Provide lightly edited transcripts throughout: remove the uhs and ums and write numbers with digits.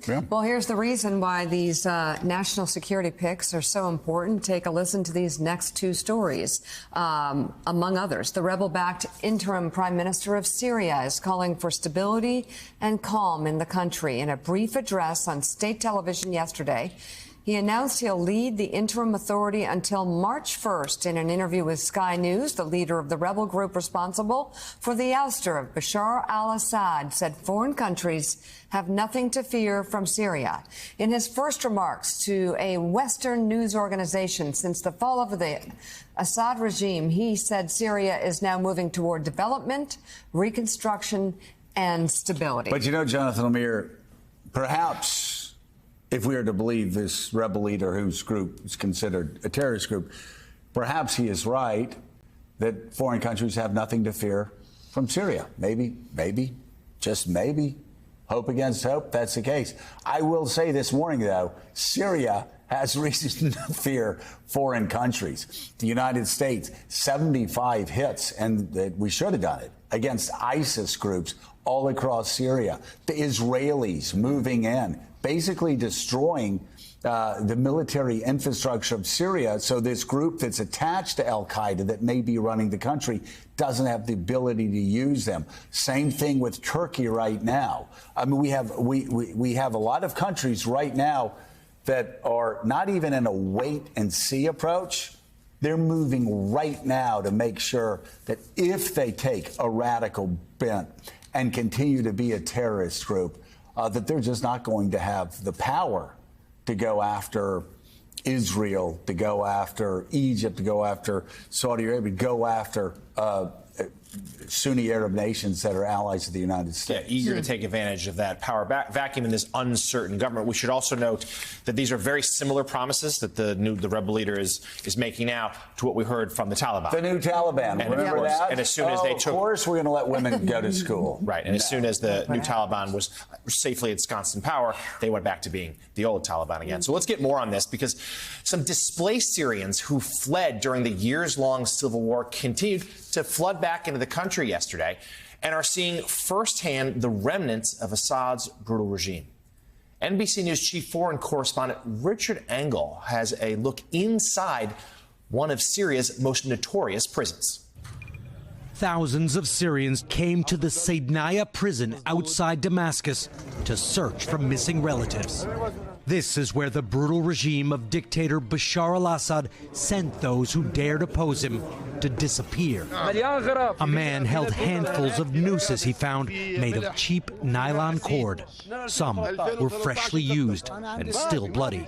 Yeah. Well, here's the reason why these national security picks are so important. Take a listen to these next two stories. Among others, the rebel-backed interim prime minister of Syria is calling for stability and calm in the country. In a brief address on state television yesterday, he announced he'll lead the interim authority until March 1st. In an interview with Sky News, the leader of the rebel group responsible for the ouster of Bashar al-Assad said foreign countries have nothing to fear from Syria. In his first remarks to a Western news organization since the fall of the Assad regime, he said Syria is now moving toward development, reconstruction, and stability. But you know, Jonathan Lemire, perhaps if we are to believe this rebel leader whose group is considered a terrorist group, perhaps he is right that foreign countries have nothing to fear from Syria. Maybe, just maybe. Hope against hope, that's the case. I will say this morning, though, Syria has reason to fear foreign countries. The United States, 75 hits, and we should have done it, against ISIS groups all across Syria. The Israelis moving in, basically destroying the military infrastructure of Syria, so this group that's attached to al-Qaeda that may be running the country doesn't have the ability to use them. Same thing with Turkey right now. I mean, we have a lot of countries right now that are not even in a wait-and-see approach. They're moving right now to make sure that if they take a radical bent and continue to be a terrorist group, that they're just not going to have the power to go after Israel, to go after Egypt, to go after Saudi Arabia, go after Sunni Arab nations that are allies of the United States. Yeah, eager to take advantage of that power vacuum in this uncertain government. We should also note that these are very similar promises that the rebel leader is making now to what we heard from the Taliban. The new Taliban, and remember that? And as soon as they took, of course, we're going to let women go to school. Right, and as soon as the new Taliban was safely ensconced in power, they went back to being the old Taliban again. So let's get more on this, because some displaced Syrians who fled during the years-long civil war continued to flood back into the country yesterday and are seeing firsthand the remnants of Assad's brutal regime. NBC News chief foreign correspondent Richard Engel has a look inside one of Syria's most notorious prisons. Thousands of Syrians came to the Saydnaya prison outside Damascus to search for missing relatives. This is where the brutal regime of dictator Bashar al-Assad sent those who dared oppose him to disappear. A man held handfuls of nooses he found made of cheap nylon cord. Some were freshly used and still bloody.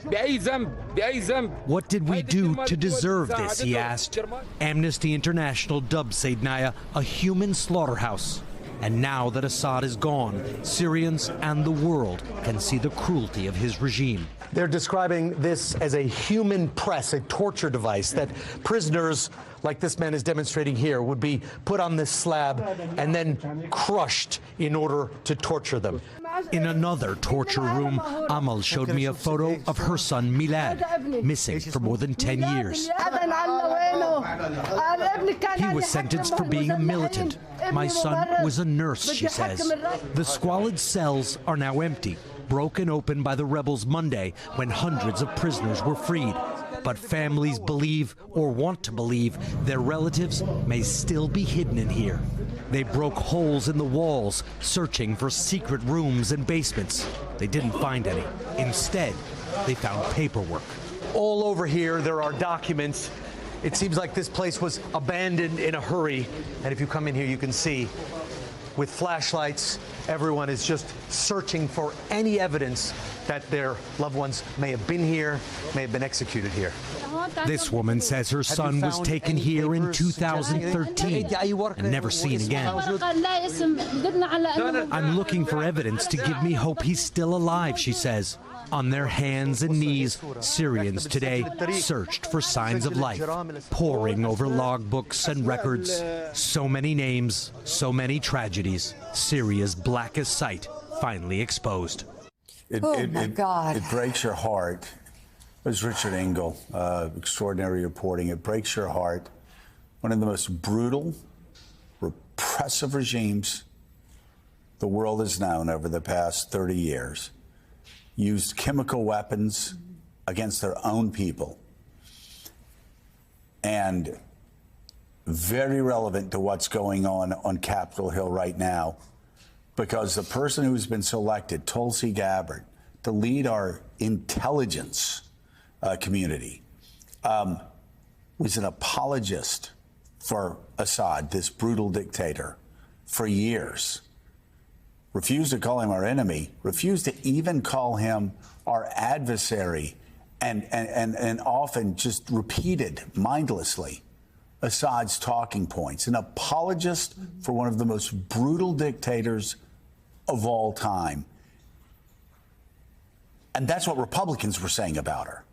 What did we do to deserve this, he asked. Amnesty International dubbed Saydnaya a human slaughterhouse. And now that Assad is gone, Syrians and the world can see the cruelty of his regime. They're describing this as a human press, a torture device that prisoners like this man is demonstrating here would be put on this slab and then crushed in order to torture them. In another torture room, Amal showed me a photo of her son Milad, missing for more than 10 years. He was sentenced for being a militant. My son was a nurse, she says. The squalid cells are now empty, broken open by the rebels Monday when hundreds of prisoners were freed. But families believe, or want to believe, their relatives may still be hidden in here. They broke holes in the walls, searching for secret rooms and basements. They didn't find any. Instead, they found paperwork. All over here, there are documents. It seems like this place was abandoned in a hurry. And if you come in here, you can see with flashlights, everyone is just searching for any evidence that their loved ones may have been here, may have been executed here. This woman says her son was taken here in 2013 and never seen again. I'm looking for evidence to give me hope he's still alive, she says. On their hands and knees, Syrians today searched for signs of life, poring over logbooks and records. So many names, so many tragedies. Syria's blackest site finally exposed. My God. It breaks your heart. It was Richard Engel, extraordinary reporting. It breaks your heart. One of the most brutal, repressive regimes the world has known over the past 30 years. used chemical weapons against their own people. And very relevant to what's going on Capitol Hill right now, because the person who's been selected, Tulsi Gabbard, to lead our intelligence community, was an apologist for Assad, this brutal dictator, for years. Refused to call him our enemy, refused to even call him our adversary, and often just repeated mindlessly Assad's talking points. An apologist for one of the most brutal dictators of all time. And that's what Republicans were saying about her,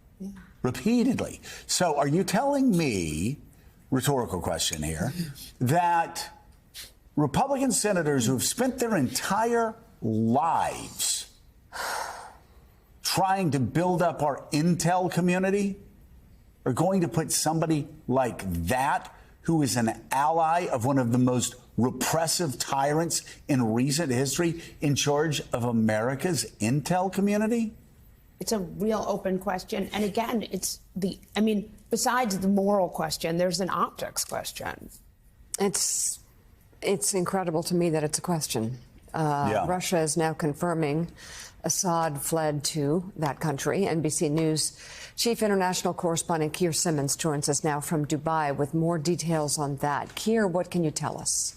repeatedly. So are you telling me, rhetorical question here, that Republican senators who have spent their entire lives trying to build up our intel community are going to put somebody like that, who is an ally of one of the most repressive tyrants in recent history, in charge of America's intel community? It's a real open question. And again, besides the moral question, there's an optics question. It's incredible to me that it's a question. Russia is now confirming Assad fled to that country. NBC News chief international correspondent Keir Simmons joins us now from Dubai with more details on that. Keir, what can you tell us?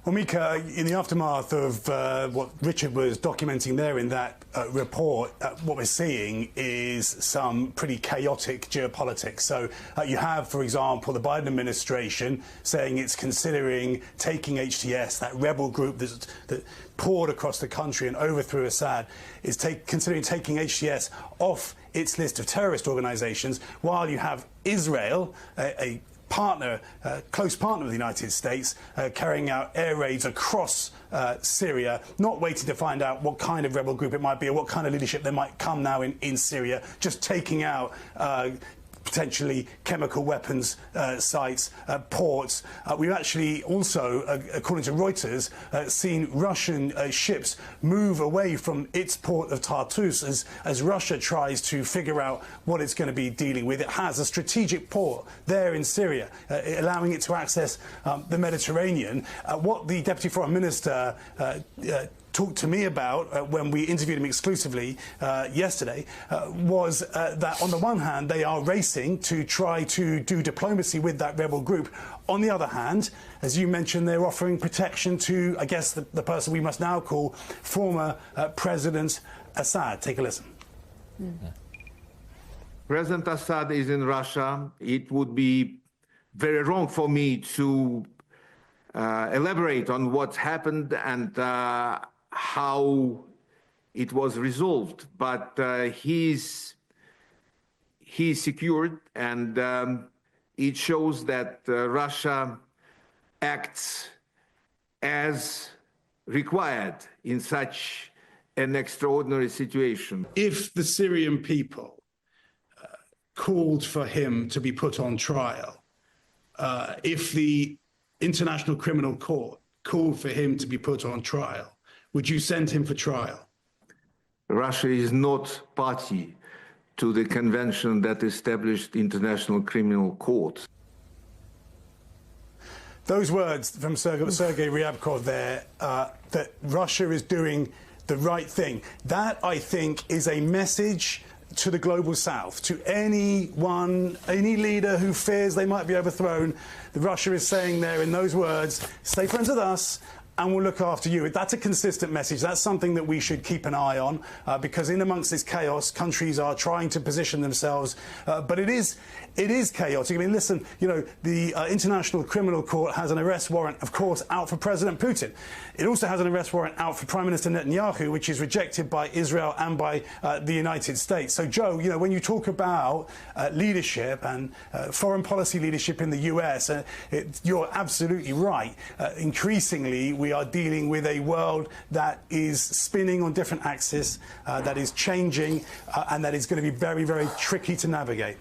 Well, Mika, in the aftermath of what Richard was documenting there in that report, what we're seeing is some pretty chaotic geopolitics. So you have, for example, the Biden administration saying it's considering taking HTS, that rebel group that poured across the country and overthrew Assad, is considering taking HTS off its list of terrorist organizations, while you have Israel, a close partner of the United States, carrying out air raids across Syria, not waiting to find out what kind of rebel group it might be or what kind of leadership there might come now in Syria, just taking out potentially chemical weapons sites, ports. We've actually also, according to Reuters, seen Russian ships move away from its port of Tartus as Russia tries to figure out what it's going to be dealing with. It has a strategic port there in Syria, allowing it to access the Mediterranean. What the Deputy Foreign Minister talked to me about when we interviewed him exclusively yesterday was that on the one hand they are racing to try to do diplomacy with that rebel group. On the other hand, as you mentioned, they're offering protection to, I guess, the person we must now call former President Assad. Take a listen. President Assad is in Russia. It would be very wrong for me to elaborate on what happened and how it was resolved, but he's secured, and it shows that Russia acts as required in such an extraordinary situation. If the Syrian people called for him to be put on trial, if the International Criminal Court called for him to be put on trial, would you send him for trial? Russia is not party to the convention that established the International Criminal Court. Those words from Sergei Ryabkov there, that Russia is doing the right thing, that, I think, is a message to the global south, to any leader who fears they might be overthrown. Russia is saying there in those words, stay friends with us, and we'll look after you. That's a consistent message. That's something that we should keep an eye on, because in amongst this chaos, countries are trying to position themselves. But it is chaotic. I mean, listen, the International Criminal Court has an arrest warrant, of course, out for President Putin. It also has an arrest warrant out for Prime Minister Netanyahu, which is rejected by Israel and by the United States. So, Joe, when you talk about leadership and foreign policy leadership in the US, you're absolutely right. Increasingly, we are dealing with a world that is spinning on different axes, that is changing, and that is going to be very, very tricky to navigate.